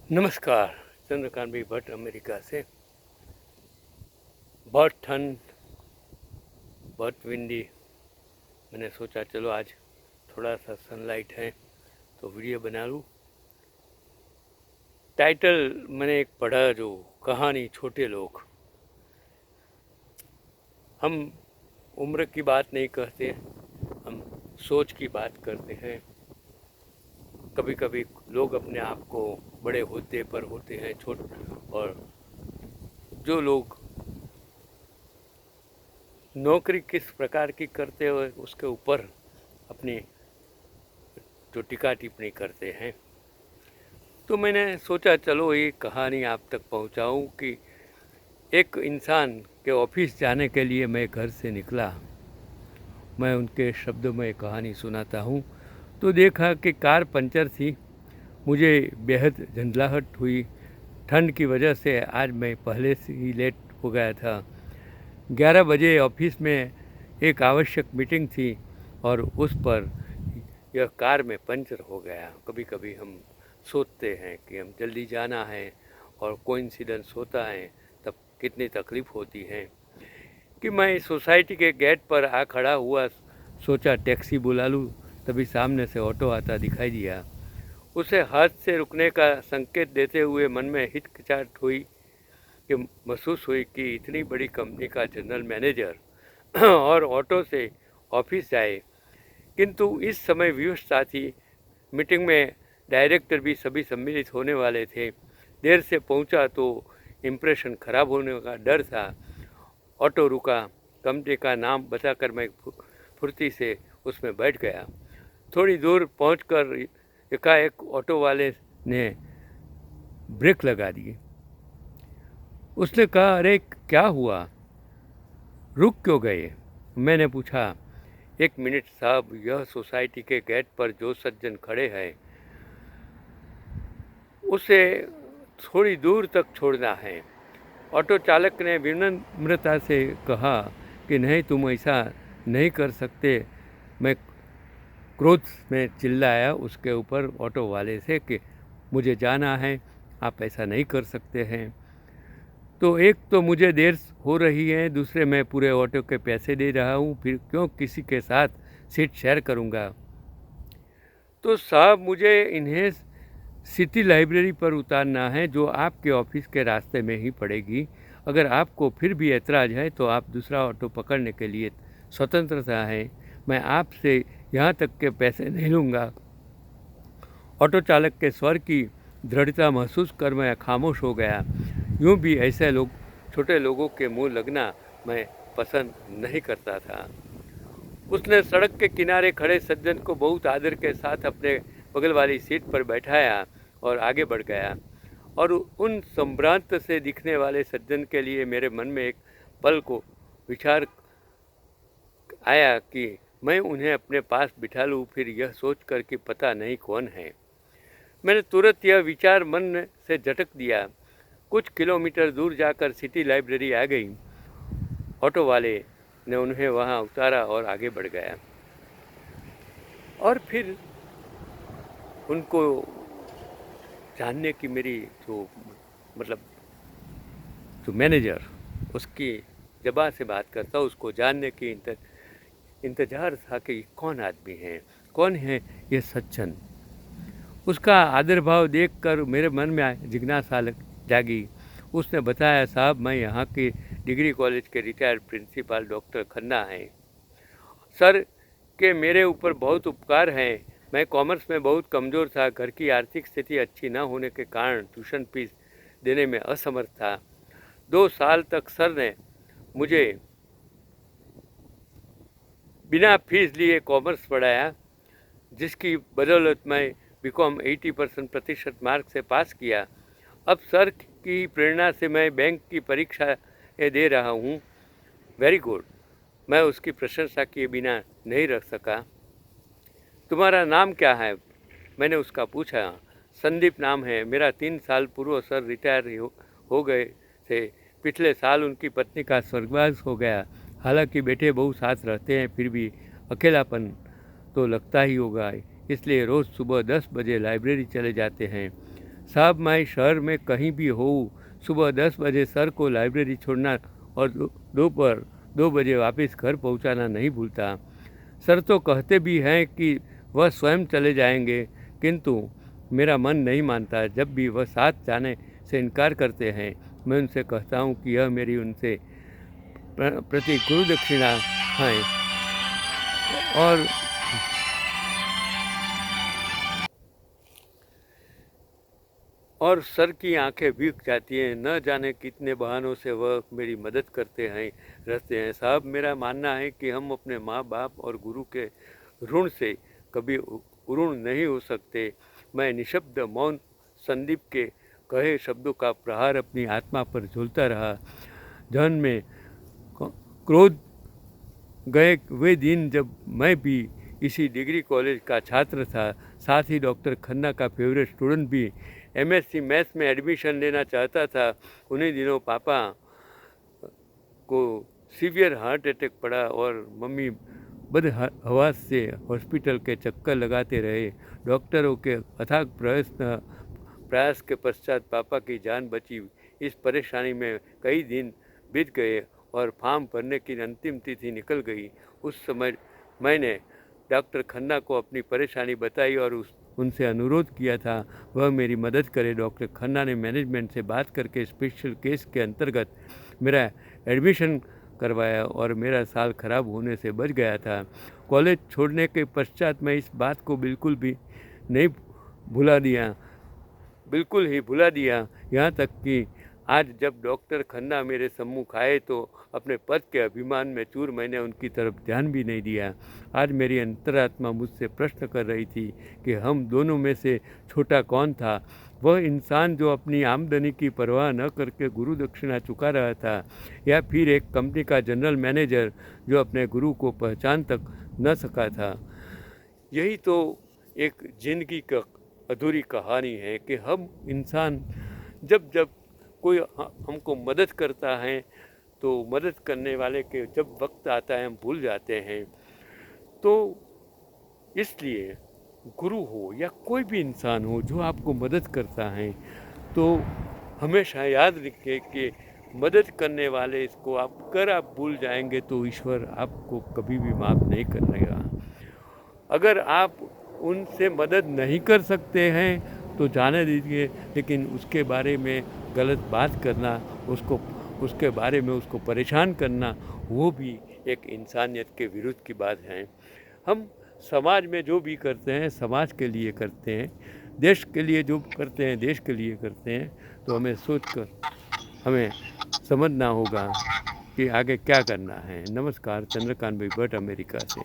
नमस्कार। चंद्रकांत भाई भट्ट अमेरिका से। बहुत ठंड, बहुत विंडी। मैंने सोचा चलो आज थोड़ा सा सनलाइट है तो वीडियो बना लूँ। टाइटल मैंने एक पढ़ा, जो कहानी छोटे लोग। हम उम्र की बात नहीं करते, हम सोच की बात करते हैं। कभी कभी लोग अपने आप को बड़े होते पर होते हैं छोट, और जो लोग नौकरी किस प्रकार की करते हुए उसके ऊपर अपनी जो टीका टिप्पणी करते हैं। तो मैंने सोचा चलो ये कहानी आप तक पहुंचाऊं कि एक इंसान के ऑफिस जाने के लिए मैं घर से निकला। मैं उनके शब्दों में कहानी सुनाता हूं। तो देखा कि कार पंचर थी। मुझे बेहद झंझलाहट हुई। ठंड की वजह से आज मैं पहले से ही लेट हो गया था। 11 बजे ऑफिस में एक आवश्यक मीटिंग थी और उस पर यह कार में पंचर हो गया। कभी कभी हम सोचते हैं कि हम जल्दी जाना है और कोइंसिडेंस होता है, तब कितनी तकलीफ़ होती है। कि मैं सोसाइटी के गेट पर आ खड़ा हुआ, सोचा टैक्सी बुला लूँ, तभी सामने से ऑटो आता दिखाई दिया। उसे हाथ से रुकने का संकेत देते हुए मन में हिचकिचाहट हुई कि महसूस हुई कि इतनी बड़ी कंपनी का जनरल मैनेजर और ऑटो से ऑफिस जाए। किंतु इस समय व्यवस्था थी। मीटिंग में डायरेक्टर भी सभी सम्मिलित होने वाले थे। देर से पहुंचा तो इम्प्रेशन खराब होने का डर था। ऑटो रुका। कंपनी का नाम बताकर मैं फुर्ती से उसमें बैठ गया। थोड़ी दूर पहुंचकर एकाएक ऑटो वाले ने ब्रेक लगा दी। उसने कहा, अरे क्या हुआ, रुक क्यों गए? मैंने पूछा, 1 मिनट साहब, यह सोसाइटी के गेट पर जो सज्जन खड़े हैं उसे थोड़ी दूर तक छोड़ना है। ऑटो चालक ने विनम्रता से कहा कि नहीं, तुम ऐसा नहीं कर सकते। मैं क्रोध में चिल्लाया उसके ऊपर ऑटो वाले से कि मुझे जाना है, आप ऐसा नहीं कर सकते हैं। तो एक तो मुझे देर हो रही है, दूसरे मैं पूरे ऑटो के पैसे दे रहा हूँ, फिर क्यों किसी के साथ सीट शेयर करूँगा। तो साहब, मुझे इन्हें सिटी लाइब्रेरी पर उतारना है, जो आपके ऑफिस के रास्ते में ही पड़ेगी। अगर आपको फिर भी ऐतराज़ है तो आप दूसरा ऑटो पकड़ने के लिए स्वतंत्रता है। मैं आपसे यहाँ तक के पैसे नहीं लूँगा। ऑटो चालक के स्वर की दृढ़ता महसूस कर मैं खामोश हो गया। यूँ भी ऐसे लोग, छोटे लोगों के मुंह लगना मैं पसंद नहीं करता था। उसने सड़क के किनारे खड़े सज्जन को बहुत आदर के साथ अपने बगल वाली सीट पर बैठाया और आगे बढ़ गया। और उन संभ्रांत से दिखने वाले सज्जन के लिए मेरे मन में एक पल को विचार आया कि मैं उन्हें अपने पास बिठा लूँ, फिर यह सोचकर कि पता नहीं कौन है। मैंने तुरंत यह विचार मन से झटक दिया। कुछ किलोमीटर दूर जाकर सिटी लाइब्रेरी आ गई। ऑटो वाले ने उन्हें वहां उतारा और आगे बढ़ गया। और फिर उनको जानने की मेरी जो मतलब जो मैनेजर उसकी ज़बान से बात करता, उसको जानने की इंतज़ार था कि कौन आदमी है, कौन है ये सज्जन। उसका आदर भाव देखकर मेरे मन में जिज्ञासा जागी। उसने बताया, साहब, मैं यहाँ के डिग्री कॉलेज के रिटायर्ड प्रिंसिपल डॉक्टर खन्ना हैं। सर के मेरे ऊपर बहुत उपकार हैं। मैं कॉमर्स में बहुत कमज़ोर था। घर की आर्थिक स्थिति अच्छी न होने के कारण ट्यूशन फीस देने में असमर्थ था। 2 साल तक सर ने मुझे बिना फीस लिए कॉमर्स पढ़ाया, जिसकी बदौलत मैं बीकॉम 80% मार्क से पास किया। अब सर की प्रेरणा से मैं बैंक की परीक्षा दे रहा हूँ। Very good. मैं उसकी प्रशंसा किए बिना नहीं रख सका। तुम्हारा नाम क्या है? मैंने उसका पूछा। संदीप नाम है मेरा। 3 साल पूर्व सर रिटायर हो गए थे। पिछले साल उनकी पत्नी का स्वर्गवास हो गया। हालांकि बेटे बहू साथ रहते हैं, फिर भी अकेलापन तो लगता ही होगा। इसलिए रोज़ सुबह 10 बजे लाइब्रेरी चले जाते हैं। साहब मैं शहर में कहीं भी हूँ, सुबह 10 बजे सर को लाइब्रेरी छोड़ना और दोपहर 2 बजे वापस घर पहुँचाना नहीं भूलता। सर तो कहते भी हैं कि वह स्वयं चले जाएंगे, किंतु मेरा मन नहीं मानता। जब भी वह साथ जाने से इनकार करते हैं, मैं उनसे कहता हूँ कि यह मेरी उनसे प्रति गुरु दक्षिणा है। और सर की आंखें भीग जाती हैं। न जाने कितने बहानों से वह मेरी मदद करते हैं रहते हैं। साहब मेरा मानना है कि हम अपने माँ बाप और गुरु के ऋण से कभी ऋण नहीं हो सकते। मैं निशब्द मौन संदीप के कहे शब्दों का प्रहार अपनी आत्मा पर झूलता रहा। जहन में क्रोध गए वे दिन जब मैं भी इसी डिग्री कॉलेज का छात्र था। साथ ही डॉक्टर खन्ना का फेवरेट स्टूडेंट भी एमएससी मैथ्स में एडमिशन लेना चाहता था। उन्हीं दिनों पापा को सीवियर हार्ट अटैक पड़ा और मम्मी बदहवास से हॉस्पिटल के चक्कर लगाते रहे। डॉक्टरों के अथाक प्रयास के पश्चात पापा की जान बची। इस परेशानी में कई दिन बीत गए और फॉर्म भरने की अंतिम तिथि निकल गई। उस समय मैंने डॉक्टर खन्ना को अपनी परेशानी बताई और उनसे अनुरोध किया था वह मेरी मदद करे। डॉक्टर खन्ना ने मैनेजमेंट से बात करके स्पेशल केस के अंतर्गत मेरा एडमिशन करवाया और मेरा साल खराब होने से बच गया था। कॉलेज छोड़ने के पश्चात मैं इस बात को बिल्कुल ही भुला दिया। यहाँ तक कि आज जब डॉक्टर खन्ना मेरे सम्मुख आए तो अपने पद के अभिमान में चूर मैंने उनकी तरफ ध्यान भी नहीं दिया। आज मेरी अंतरात्मा मुझसे प्रश्न कर रही थी कि हम दोनों में से छोटा कौन था, वह इंसान जो अपनी आमदनी की परवाह न करके गुरु दक्षिणा चुका रहा था, या फिर एक कंपनी का जनरल मैनेजर जो अपने गुरु को पहचान तक न सका था। यही तो एक जिंदगी का अधूरी कहानी है कि हम इंसान जब कोई हमको मदद करता है तो मदद करने वाले के जब वक्त आता है हम भूल जाते हैं। तो इसलिए गुरु हो या कोई भी इंसान हो जो आपको मदद करता है तो हमेशा याद रखें कि मदद करने वाले इसको आप भूल जाएंगे तो ईश्वर आपको कभी भी माफ़ नहीं करेगा। अगर आप उनसे मदद नहीं कर सकते हैं तो जाने दीजिए, लेकिन उसके बारे में गलत बात करना, उसके बारे में उसको परेशान करना, वो भी एक इंसानियत के विरुद्ध की बात है। हम समाज में जो भी करते हैं समाज के लिए करते हैं, देश के लिए जो करते हैं देश के लिए करते हैं। तो हमें सोचकर हमें समझना होगा कि आगे क्या करना है। नमस्कार, चंद्रकांत भाई भट्ट, अमेरिका से।